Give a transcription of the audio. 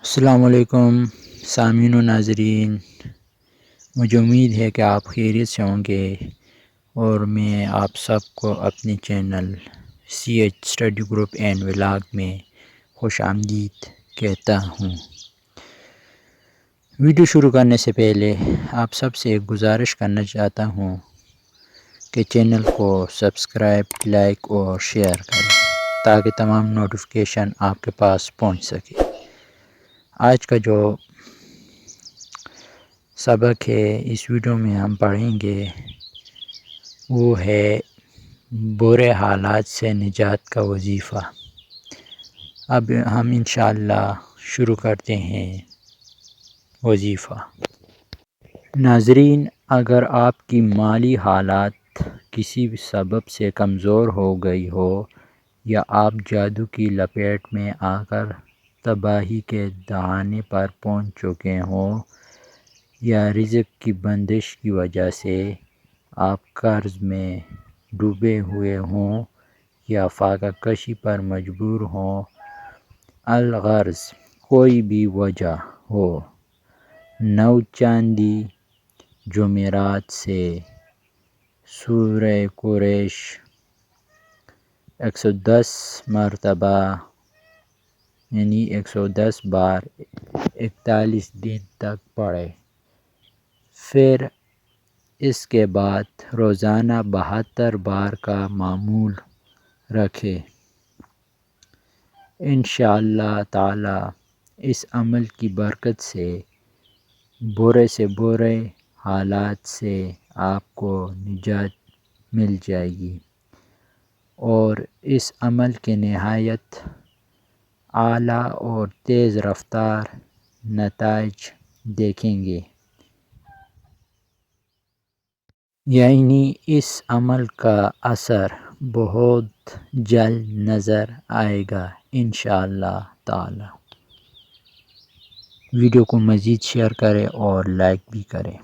السلام علیکم سامعین و ناظرین، مجھے امید ہے کہ آپ خیریت سے ہوں گے اور میں آپ سب کو اپنے channel C H study group and vlog میں خوش آمدید کہتا ہوں۔ ویڈیو شروع کرنے سے پہلے آپ سب سے ایک گزارش کرنا چاہتا ہوں کہ چینل کو سبسکرائب، لائک اور شیئر کریں تاکہ تمام نوٹیفیکیشن آپ کے پاس پہنچ سکے۔ آج کا جو سبق ہے اس ویڈیو میں ہم پڑھیں گے وہ ہے برے حالات سے نجات کا وظیفہ۔ اب ہم انشاءاللہ شروع کرتے ہیں وظیفہ۔ ناظرین، اگر آپ کی مالی حالت کسی بھی سبب سے کمزور ہو گئی ہو یا آپ جادو کی لپیٹ میں آ کر تباہی کے دہانے پر پہنچ چکے ہوں یا رزق کی بندش کی وجہ سے آپ قرض میں ڈوبے ہوئے ہوں یا فاقہ کشی پر مجبور ہوں، الغرض کوئی بھی وجہ ہو، 9 چاندی جمعرات سے سورہ قریش 110 مرتبہ یعنی 110 بار 41 دن تک پڑھیں، پھر اس کے بعد روزانہ 72 بار کا معمول رکھیں۔ انشاءاللہ تعالی اس عمل کی برکت سے برے حالات سے آپ کو نجات مل جائے گی اور اس عمل کے نہایت اعلیٰ اور تیز رفتار نتائج دیکھیں گے، یعنی اس عمل کا اثر بہت جلد نظر آئے گا انشاءاللہ تعالی۔ ویڈیو کو مزید شیئر کریں اور لائک بھی کریں۔